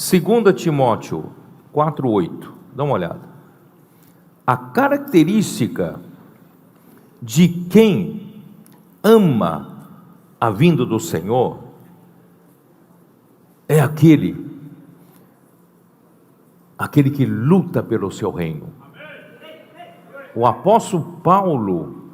2 Timóteo 4:8, dá uma olhada. A característica de quem ama a vinda do Senhor é aquele que luta pelo seu reino. O apóstolo Paulo,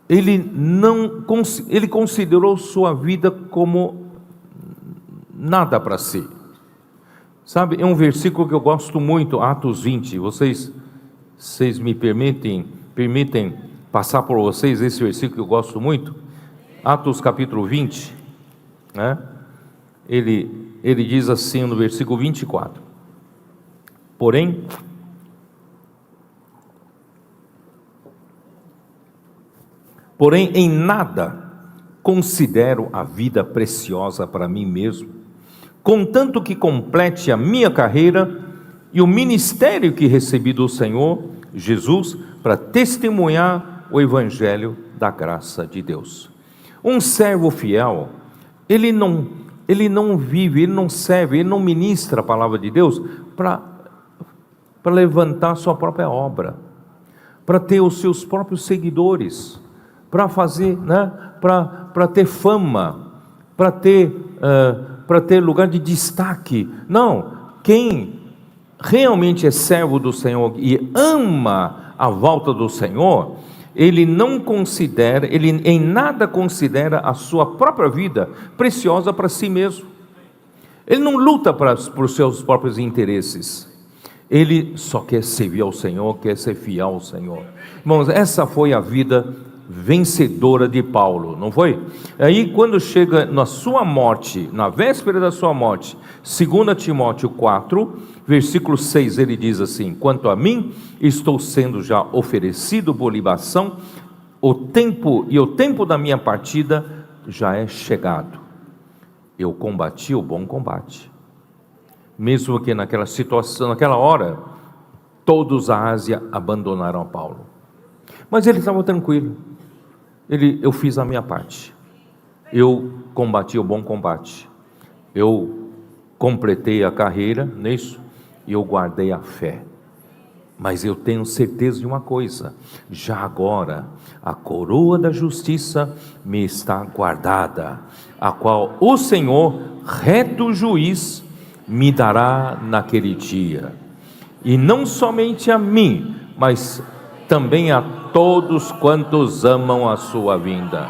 ele considerou sua vida como nada para si. Sabe, é um versículo que eu gosto muito, Atos 20. Vocês me permitem passar por vocês esse versículo que eu gosto muito? Atos capítulo 20, né? Ele diz assim no versículo 24: Porém, em nada considero a vida preciosa para mim mesmo, contanto que complete a minha carreira e o ministério que recebi do Senhor Jesus para testemunhar o evangelho da graça de Deus. Um servo fiel, ele não vive, ele não serve, ele não ministra a palavra de Deus para levantar sua própria obra, para ter os seus próprios seguidores, para fazer, né, para ter fama, para ter lugar de destaque. Não, quem realmente é servo do Senhor e ama a volta do Senhor, ele em nada considera a sua própria vida preciosa para si mesmo. Ele não luta por seus próprios interesses. Ele só quer servir ao Senhor, quer ser fiel ao Senhor. Irmãos, essa foi a vida vencedora de Paulo, não foi? Aí quando chega na sua morte, na véspera da sua morte, 2 Timóteo 4, versículo 6, ele diz assim: quanto a mim, estou sendo já oferecido por libação, o tempo da minha partida já é chegado. Eu combati o bom combate. Mesmo que naquela situação, naquela hora, todos a Ásia abandonaram a Paulo, mas ele estava tranquilo. Eu fiz a minha parte, eu combati o bom combate, eu completei a carreira nisso, e eu guardei a fé. Mas eu tenho certeza de uma coisa: já agora a coroa da justiça me está guardada, a qual o Senhor, reto juiz, me dará naquele dia, e não somente a mim, mas também a todos quantos amam a sua vinda.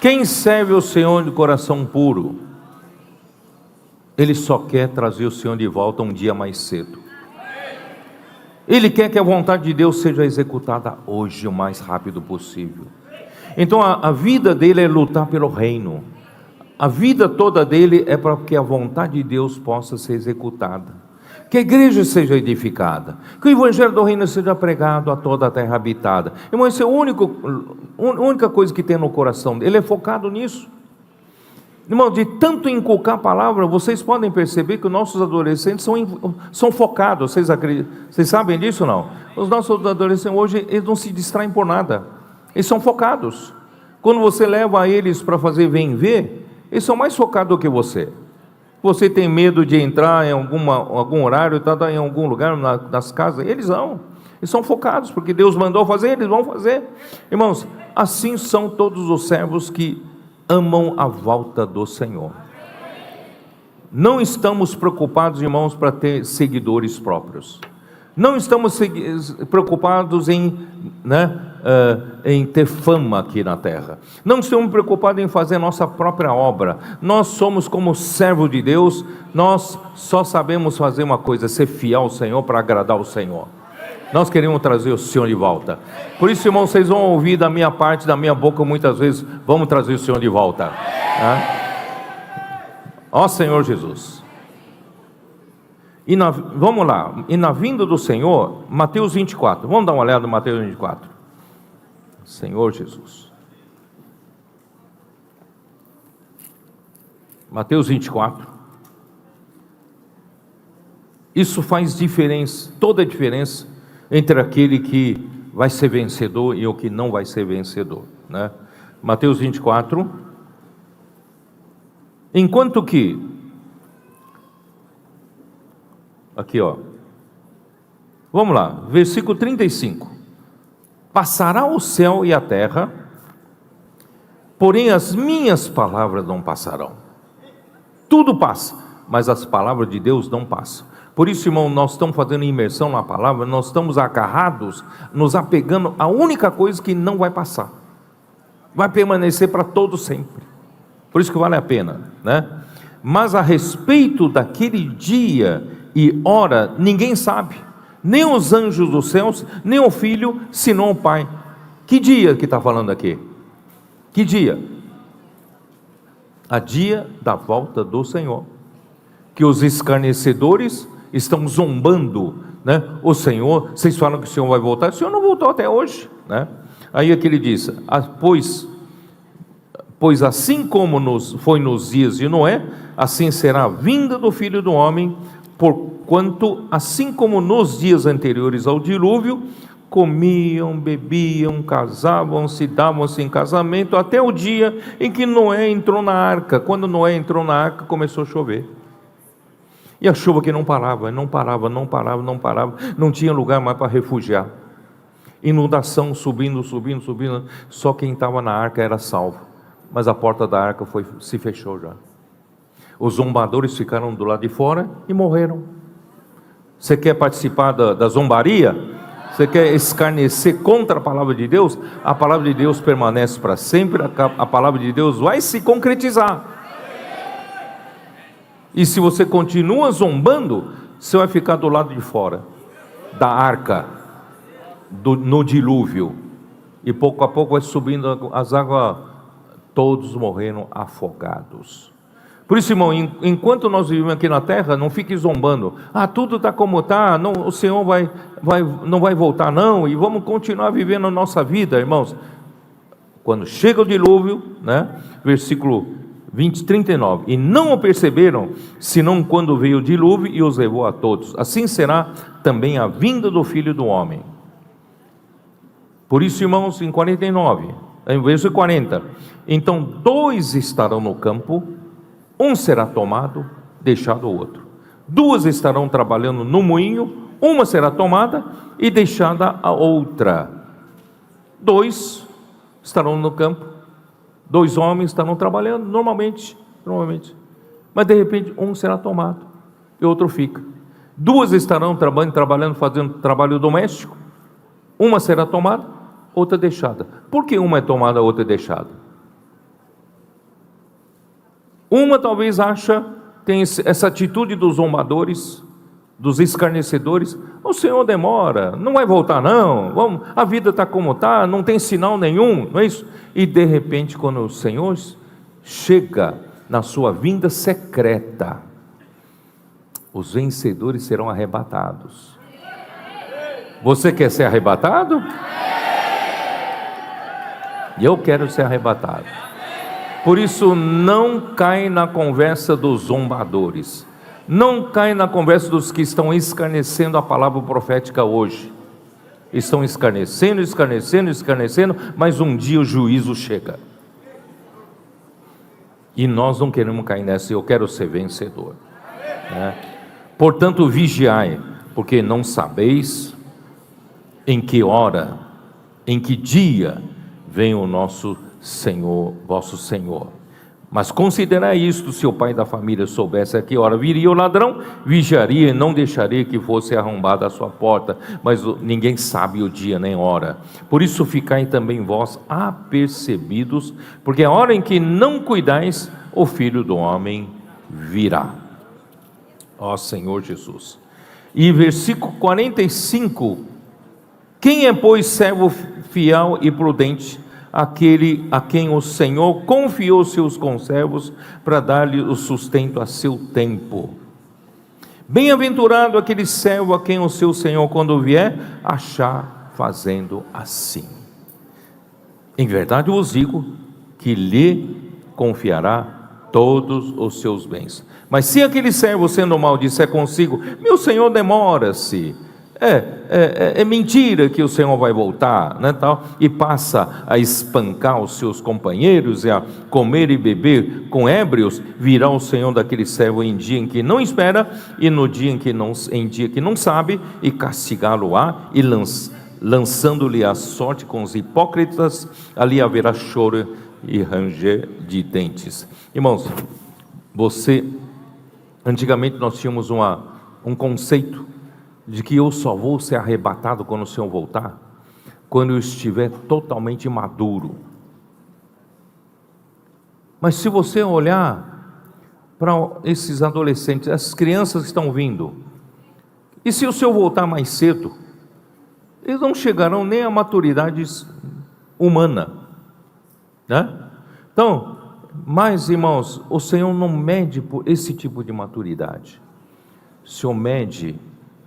Quem serve o Senhor de coração puro, ele só quer trazer o Senhor de volta um dia mais cedo. Ele quer que a vontade de Deus seja executada hoje, o mais rápido possível. Então a vida dele é lutar pelo reino. A vida toda dele é para que a vontade de Deus possa ser executada, que a igreja seja edificada, que o evangelho do reino seja pregado a toda a terra habitada. Irmão, essa é a única coisa que tem no coração dele, ele é focado nisso. Irmão, de tanto inculcar a palavra, vocês podem perceber que os nossos adolescentes são focados. Vocês sabem disso ou não? Os nossos adolescentes hoje, eles não se distraem por nada, eles são focados. Quando você leva eles para fazer vem ver, eles são mais focados do que você. Você tem medo de entrar em algum horário, em algum lugar nas casas, eles são focados, porque Deus mandou fazer, eles vão fazer. Irmãos, assim são todos os servos que amam a volta do Senhor. Não estamos preocupados, irmãos, para ter seguidores próprios. Não estamos preocupados em ter fama aqui na terra. Não estamos preocupados em fazer nossa própria obra. Nós somos como servo de Deus. Nós só sabemos fazer uma coisa: ser fiel ao Senhor, para agradar o Senhor. Nós queremos trazer o Senhor de volta. Por isso, irmãos, vocês vão ouvir da minha parte, da minha boca, muitas vezes: vamos trazer o Senhor de volta. Ó Senhor Jesus. Vamos lá, e na vinda do Senhor, Mateus 24, vamos dar uma olhada no Mateus 24, Senhor Jesus, Mateus 24, isso faz diferença, toda a diferença, entre aquele que vai ser vencedor e o que não vai ser vencedor, né? Mateus 24. Enquanto que, aqui ó, vamos lá, versículo 35. Passará o céu e a terra, porém as minhas palavras não passarão. Tudo passa, mas as palavras de Deus não passam. Por isso, irmão, nós estamos fazendo imersão na palavra, nós estamos agarrados, nos apegando à única coisa que não vai passar, vai permanecer para todo sempre. Por isso que vale a pena, né? Mas a respeito daquele dia e hora, ninguém sabe, nem os anjos dos céus, nem o Filho, senão o Pai. Que dia que está falando aqui? Que dia? A dia da volta do Senhor, que os escarnecedores estão zombando, né? O Senhor, vocês falam que o Senhor vai voltar, o Senhor não voltou até hoje, né? Aí aqui ele diz, pois assim como foi nos dias de Noé, assim será a vinda do Filho do Homem, porquanto assim como nos dias anteriores ao dilúvio, comiam, bebiam, casavam-se, davam-se em casamento, até o dia em que Noé entrou na arca. Quando Noé entrou na arca, começou a chover, e a chuva que não parava, não tinha lugar mais para refugiar, inundação subindo, só quem estava na arca era salvo, mas a porta da arca se fechou já. Os zombadores ficaram do lado de fora e morreram. Você quer participar da zombaria? Você quer escarnecer contra a palavra de Deus? A palavra de Deus permanece para sempre, a palavra de Deus vai se concretizar. E se você continua zombando, você vai ficar do lado de fora da arca, no dilúvio, e pouco a pouco vai subindo as águas, todos morreram afogados. Por isso, irmão, enquanto nós vivemos aqui na terra, não fique zombando. Tudo está como está, o Senhor não vai voltar não, e vamos continuar vivendo a nossa vida, irmãos. Quando chega o dilúvio, né? Versículo 39, e não o perceberam, senão quando veio o dilúvio e os levou a todos. Assim será também a vinda do Filho do Homem. Por isso, irmãos, em 49, em versículo 40, então 2 estarão no campo, um será tomado, deixado o outro. 2 estarão trabalhando no moinho, uma será tomada e deixada a outra. 2 estarão no campo, 2 homens estarão trabalhando normalmente, mas de repente um será tomado e outro fica. 2 estarão trabalhando, fazendo trabalho doméstico, uma será tomada, outra deixada. Por que uma é tomada, a outra é deixada? Uma talvez tem essa atitude dos zombadores, dos escarnecedores: o Senhor demora, não vai voltar não, a vida está como está, não tem sinal nenhum, não é isso? E de repente, quando o Senhor chega na sua vinda secreta, os vencedores serão arrebatados. Você quer ser arrebatado? E eu quero ser arrebatado. Por isso, não cai na conversa dos zombadores, não cai na conversa dos que estão escarnecendo a palavra profética hoje. Estão escarnecendo, mas um dia o juízo chega, e nós não queremos cair nessa. Eu quero ser vencedor, né? Portanto, vigiai, porque não sabeis em que hora, em que dia vem o nosso Senhor, vosso Senhor. Mas considerai isto: se o pai da família soubesse a que hora viria o ladrão, vigiaria e não deixaria que fosse arrombada a sua porta. Mas ninguém sabe o dia nem hora. Por isso ficai também vós apercebidos, porque a hora em que não cuidais, o Filho do Homem virá. Ó Senhor Jesus. E versículo 45: quem é, pois, servo fiel e prudente, aquele a quem o Senhor confiou seus conservos para dar-lhe o sustento a seu tempo? Bem-aventurado aquele servo a quem o seu Senhor, quando vier, achar fazendo assim. Em verdade vos digo que lhe confiará todos os seus bens. Mas se aquele servo, sendo mau, disser consigo: meu Senhor demora-se, é mentira que o Senhor vai voltar, né, tal, e passa a espancar os seus companheiros e a comer e beber com ébrios, virá o Senhor daquele servo em dia em que não espera e no dia em dia que não sabe, e castigá-lo-á e lançando-lhe a sorte com os hipócritas, ali haverá choro e ranger de dentes. Irmãos, antigamente nós tínhamos um conceito de que eu só vou ser arrebatado quando o Senhor voltar, quando eu estiver totalmente maduro. Mas se você olhar para esses adolescentes, essas crianças que estão vindo, e se o Senhor voltar mais cedo, eles não chegarão nem à maturidade humana, né? Então, mas irmãos, o Senhor não mede por esse tipo de maturidade. O Senhor mede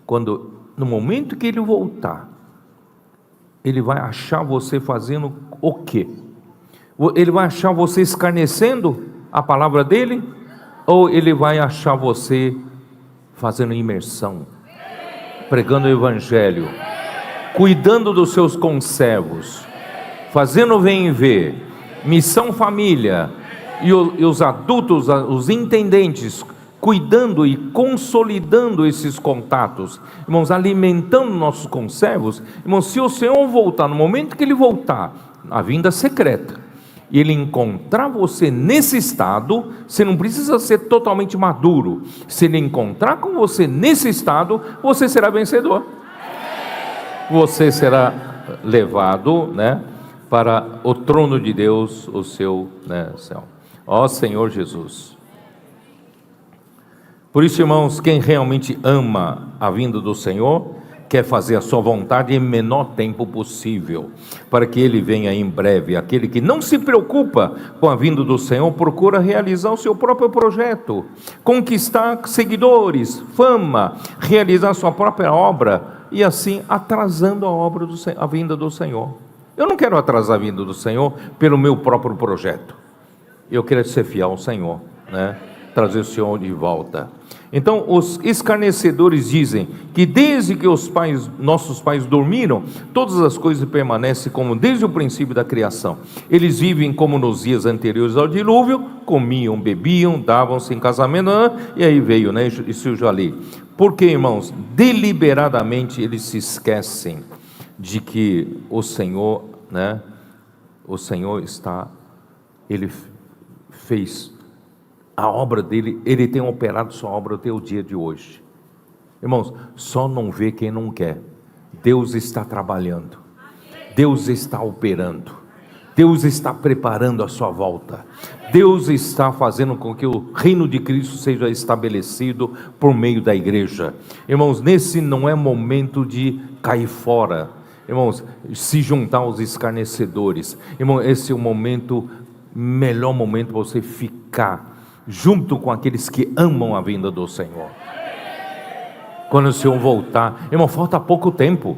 quando, no momento que Ele voltar, Ele vai achar você fazendo o quê? Ele vai achar você escarnecendo a palavra dEle? Ou Ele vai achar você fazendo imersão, pregando o Evangelho, cuidando dos seus conservos, fazendo vem e ver, missão família, e os adultos, os intendentes, cuidando e consolidando esses contatos, irmãos, alimentando nossos conservos. Irmãos, se o Senhor voltar, no momento que Ele voltar, a vinda secreta, e Ele encontrar você nesse estado, você não precisa ser totalmente maduro. Se Ele encontrar com você nesse estado, você será vencedor. Você será levado, né, para o trono de Deus, o seu, né, céu. Ó Senhor Jesus. Por isso, irmãos, quem realmente ama a vinda do Senhor, quer fazer a sua vontade em menor tempo possível, para que Ele venha em breve. Aquele que não se preocupa com a vinda do Senhor, procura realizar o seu próprio projeto, conquistar seguidores, fama, realizar a sua própria obra, e assim atrasando a vinda do Senhor. Eu não quero atrasar a vinda do Senhor pelo meu próprio projeto. Eu quero ser fiel ao Senhor, né? Trazer o Senhor de volta. Então, os escarnecedores dizem que desde que nossos pais dormiram, todas as coisas permanecem como desde o princípio da criação. Eles vivem como nos dias anteriores ao dilúvio, comiam, bebiam, davam-se em casamento, e aí veio, né? Isso eu já li. Porque, irmãos, deliberadamente eles se esquecem de que o Senhor, né? O Senhor Ele fez a obra dele, Ele tem operado sua obra até o dia de hoje. Irmãos, só não vê quem não quer. Deus está trabalhando, Deus está operando, Deus está preparando a sua volta, Deus está fazendo com que o reino de Cristo seja estabelecido por meio da igreja. Irmãos, nesse não é momento de cair fora, irmãos, se juntar aos escarnecedores. Irmão, esse é o melhor momento para você ficar junto com aqueles que amam a vinda do Senhor. Quando o Senhor voltar, irmão, falta pouco tempo.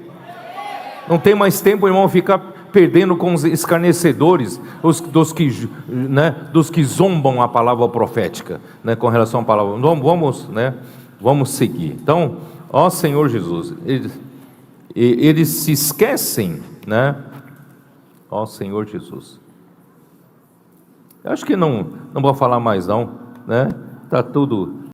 Não tem mais tempo, irmão, ficar perdendo com os escarnecedores, dos que zombam a palavra profética, né, com relação à palavra. Vamos seguir. Então, ó Senhor Jesus, eles se esquecem, né? Ó Senhor Jesus. Eu acho que não vou falar mais não, né? Tá tudo